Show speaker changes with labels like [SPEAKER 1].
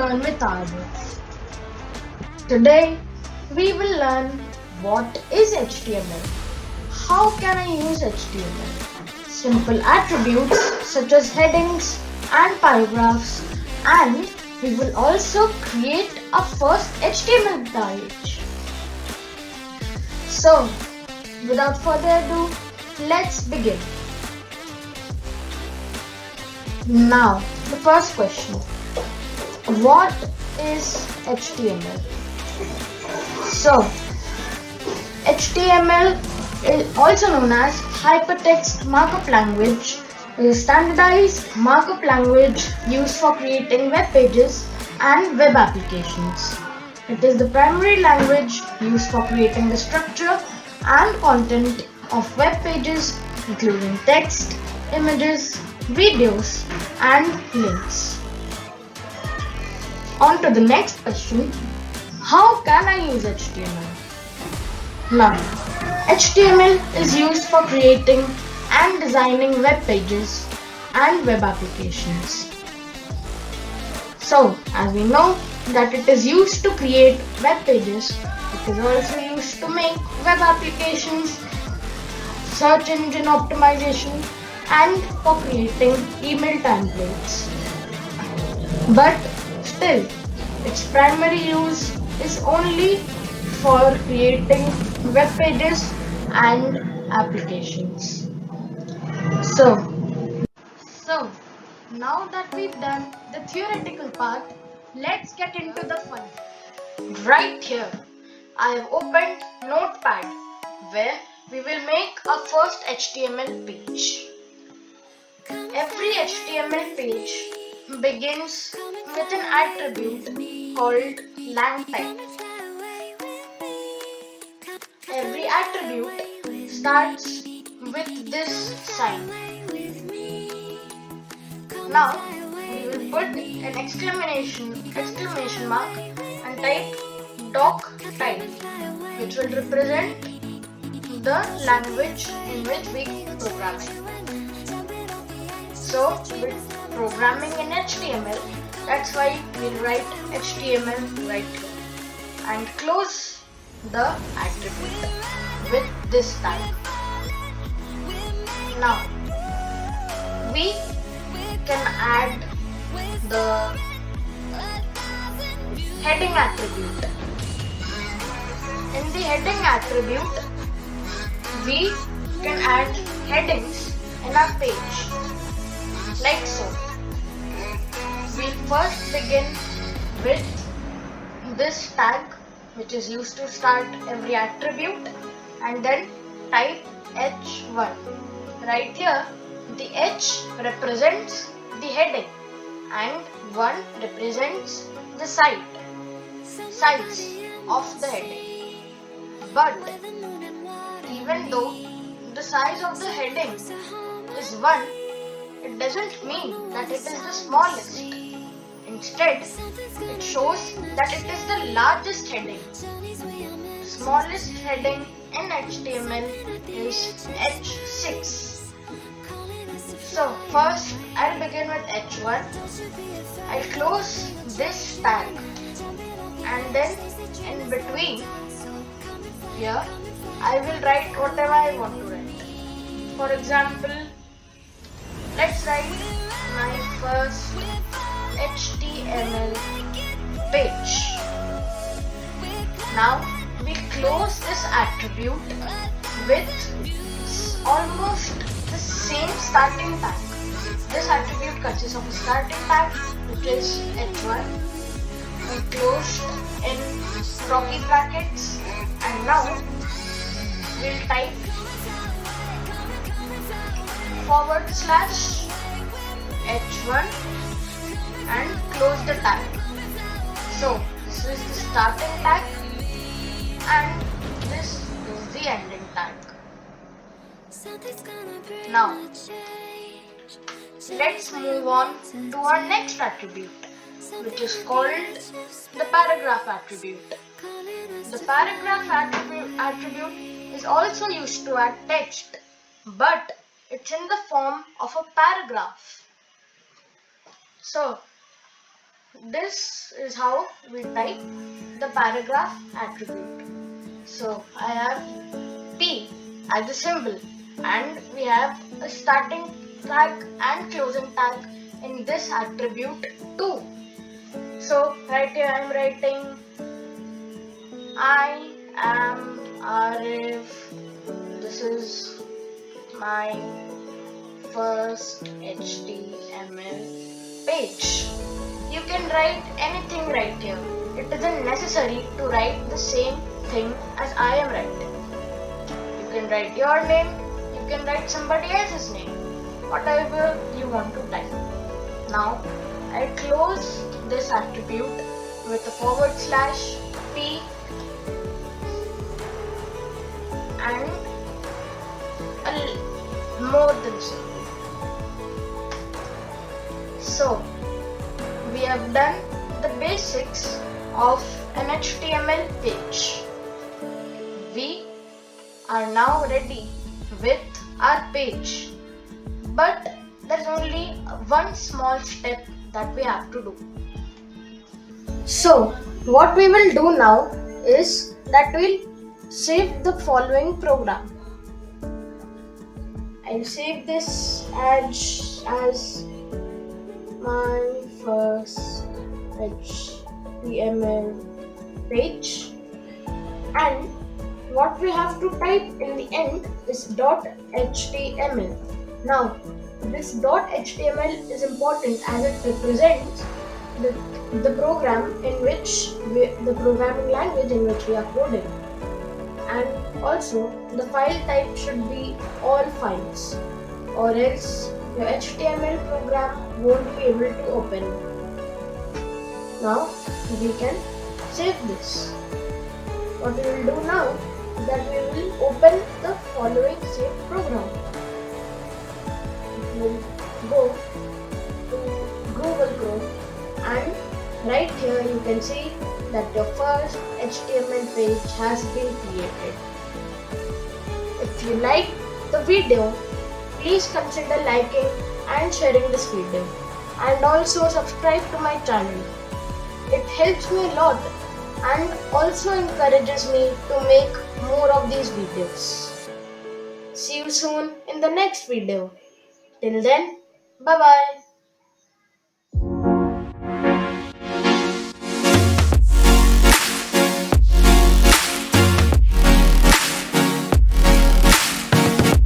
[SPEAKER 1] Learn with Aariv. Today we will learn what is HTML, how can I use HTML, simple attributes such as headings and paragraphs, and we will also create a first HTML page. So without further ado, let's begin. Now the first question. What is HTML? So, HTML is also known as Hypertext Markup Language, is a standardized markup language used for creating web pages and web applications. It is the primary language used for creating the structure and content of web pages, including text, images, videos, and links. On to the next question. How can I use HTML? Now, HTML is used for creating and designing web pages and web applications. So, as we know that it is used to create web pages, it is also used to make web applications, search engine optimization, and for creating email templates. But still, its primary use is only for creating web pages and applications. So now that we've done the theoretical part, let's get into the fun. Right here, I have opened Notepad where we will make our first HTML page. Every HTML page begins with an attribute called lang type. Every attribute starts with this sign. Now we will put an exclamation mark and type doc type, which will represent the language in which we program it. So with programming in HTML, that's why we'll write HTML right here and close the attribute with this tag. Now we can add the heading attribute. In the heading attribute, we can add headings in our page, like so. We'll first begin with this tag, which is used to start every attribute, and then type h1. Right here, the h represents the heading and 1 represents the size of the heading. But even though the size of the heading is 1, it doesn't mean that it is the smallest. Instead, it shows that it is the largest heading. The smallest heading in HTML is h6. So first, I'll begin with h1. I'll close this tag, and then in between here, I will write whatever I want to write. For example, let's write my first HTML page. Now we close this attribute with almost the same starting tag. This attribute consists of a starting tag, which is h1. We closed in curly brackets, and now we'll type /h1 and close the tag. So this is the starting tag and this is the ending tag. Now let's move on to our next attribute, which is called the paragraph attribute. The paragraph attribute is also used to add text, but it's in the form of a paragraph. So this is how we type the paragraph attribute. So I have P as a symbol, and we have a starting tag and closing tag in this attribute too. So right here I am writing I am Aariv. This is my first HTML page. You can write anything right here. It isn't necessary to write the same thing as I am writing. You can write your name, you can write somebody else's name, whatever you want to type. Now I close this attribute with a /p and more than so. So we have done the basics of an HTML page. We are now ready with our page, but there's only one small step that we have to do. So what we will do now is that we'll save the following program. I'll save this as my first HTML page, and what we have to type in the end is .html. Now this .html is important as it represents the program in which the programming language in which we are coding, and also the file type should be all files, or else your HTML program won't be able to open. Now we can save this. What we will do now is that we will open the following saved program. We'll go to Google Chrome, and right here you can see that your first HTML page has been created. If you like the video, please consider liking and sharing this video, and also subscribe to my channel. It helps me a lot and also encourages me to make more of these videos. See you soon in the next video. Till then, bye bye.